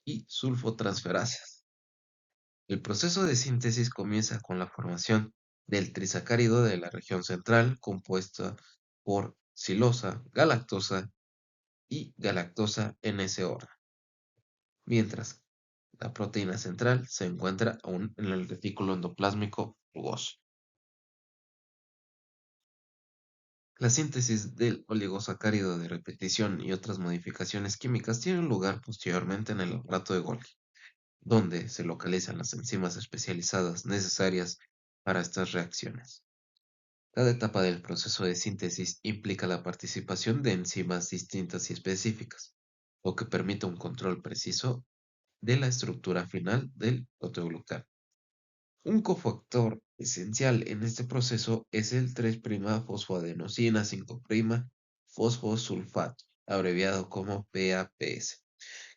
y sulfotransferasas. El proceso de síntesis comienza con la formación del trisacárido de la región central, compuesta por silosa, galactosa y galactosa en ese orden, mientras la proteína central se encuentra aún en el retículo endoplásmico rugoso. La síntesis del oligosacárido de repetición y otras modificaciones químicas tienen lugar posteriormente en el aparato de Golgi, donde se localizan las enzimas especializadas necesarias para estas reacciones. Cada etapa del proceso de síntesis implica la participación de enzimas distintas y específicas, lo que permite un control preciso de la estructura final del proteoglucano. Un cofactor esencial en este proceso es el 3'-fosfoadenosina 5'-fosfosulfato, abreviado como PAPS,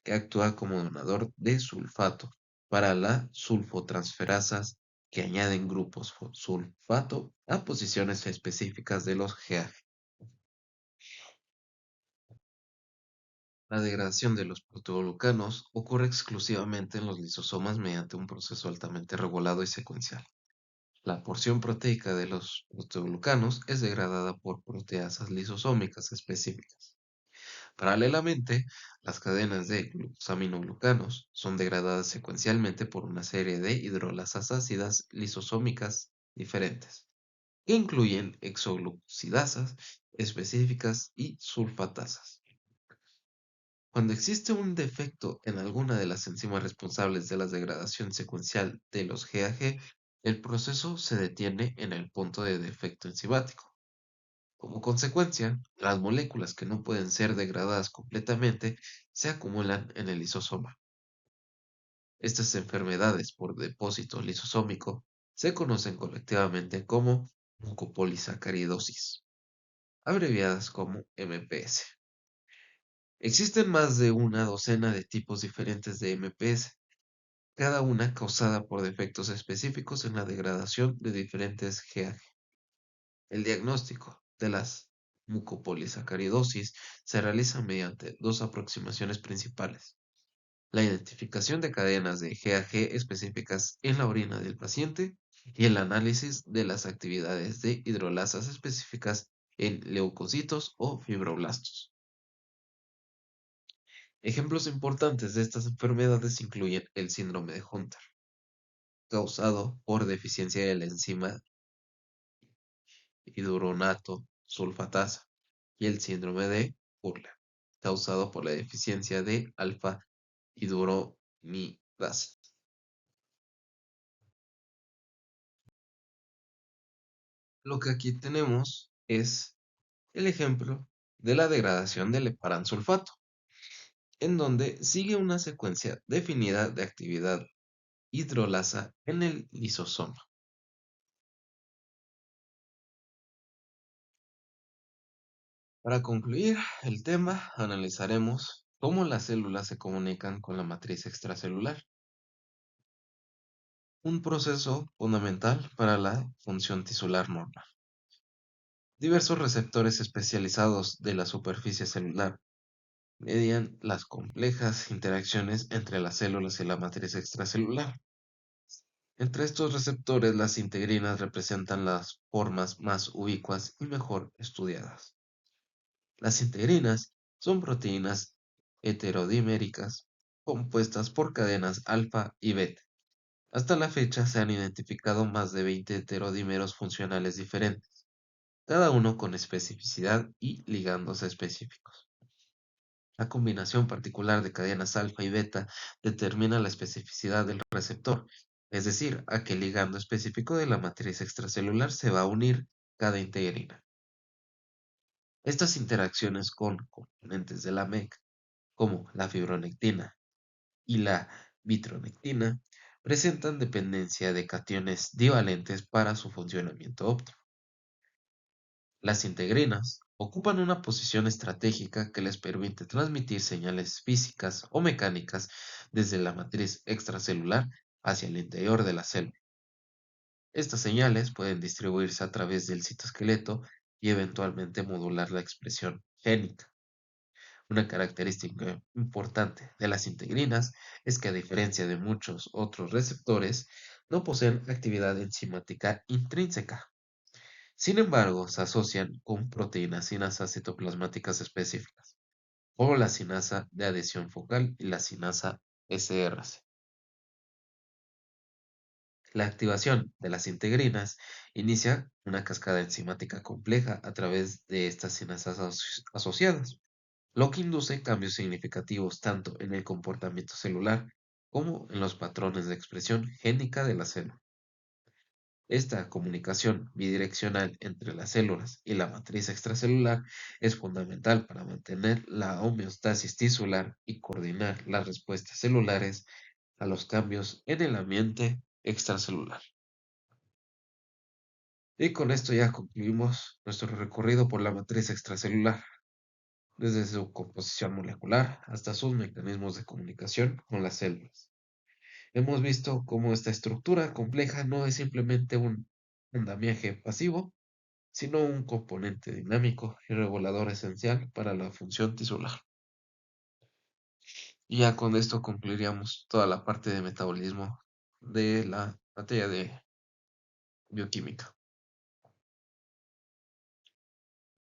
que actúa como donador de sulfato para las sulfotransferasas que añaden grupos sulfato a posiciones específicas de los GAG. La degradación de los proteoglucanos ocurre exclusivamente en los lisosomas mediante un proceso altamente regulado y secuencial. La porción proteica de los proteoglucanos es degradada por proteasas lisosómicas específicas. Paralelamente, las cadenas de glucosaminoglucanos son degradadas secuencialmente por una serie de hidrolasas ácidas lisosómicas diferentes, que incluyen exoglucosidasas específicas y sulfatasas. Cuando existe un defecto en alguna de las enzimas responsables de la degradación secuencial de los GAG, el proceso se detiene en el punto de defecto enzimático. Como consecuencia, las moléculas que no pueden ser degradadas completamente se acumulan en el lisosoma. Estas enfermedades por depósito lisosómico se conocen colectivamente como mucopolisacaridosis, abreviadas como MPS. Existen más de una docena de tipos diferentes de MPS, cada una causada por defectos específicos en la degradación de diferentes GAG. El diagnóstico de las mucopolisacaridosis se realiza mediante dos aproximaciones principales: la identificación de cadenas de GAG específicas en la orina del paciente y el análisis de las actividades de hidrolasas específicas en leucocitos o fibroblastos. Ejemplos importantes de estas enfermedades incluyen el síndrome de Hunter, causado por deficiencia de la enzima hidronato sulfatasa, y el síndrome de Hurler, causado por la deficiencia de alfa-hidroxidasa. Lo que aquí tenemos es el ejemplo de la degradación del heparansulfato, en donde sigue una secuencia definida de actividad hidrolasa en el lisosoma. Para concluir el tema, analizaremos cómo las células se comunican con la matriz extracelular, un proceso fundamental para la función tisular normal. Diversos receptores especializados de la superficie celular median las complejas interacciones entre las células y la matriz extracelular. Entre estos receptores, las integrinas representan las formas más ubicuas y mejor estudiadas. Las integrinas son proteínas heterodiméricas compuestas por cadenas alfa y beta. Hasta la fecha se han identificado más de 20 heterodímeros funcionales diferentes, cada uno con especificidad y ligandos específicos. La combinación particular de cadenas alfa y beta determina la especificidad del receptor, es decir, a qué ligando específico de la matriz extracelular se va a unir cada integrina. Estas interacciones con componentes de la MEC, como la fibronectina y la vitronectina, presentan dependencia de cationes divalentes para su funcionamiento óptimo. Las integrinas ocupan una posición estratégica que les permite transmitir señales físicas o mecánicas desde la matriz extracelular hacia el interior de la célula. Estas señales pueden distribuirse a través del citoesqueleto y eventualmente modular la expresión génica. Una característica importante de las integrinas es que, a diferencia de muchos otros receptores, no poseen actividad enzimática intrínseca. Sin embargo, se asocian con proteínas sinasas citoplasmáticas específicas, como la sinasa de adhesión focal y la sinasa SRC. La activación de las integrinas inicia una cascada enzimática compleja a través de estas sinasas asociadas, lo que induce cambios significativos tanto en el comportamiento celular como en los patrones de expresión génica de la célula. Esta comunicación bidireccional entre las células y la matriz extracelular es fundamental para mantener la homeostasis tisular y coordinar las respuestas celulares a los cambios en el ambiente extracelular. Y con esto ya concluimos nuestro recorrido por la matriz extracelular, desde su composición molecular hasta sus mecanismos de comunicación con las células. Hemos visto cómo esta estructura compleja no es simplemente un andamiaje pasivo, sino un componente dinámico y regulador esencial para la función tisular. Y ya con esto concluiríamos toda la parte de metabolismo de la materia de bioquímica.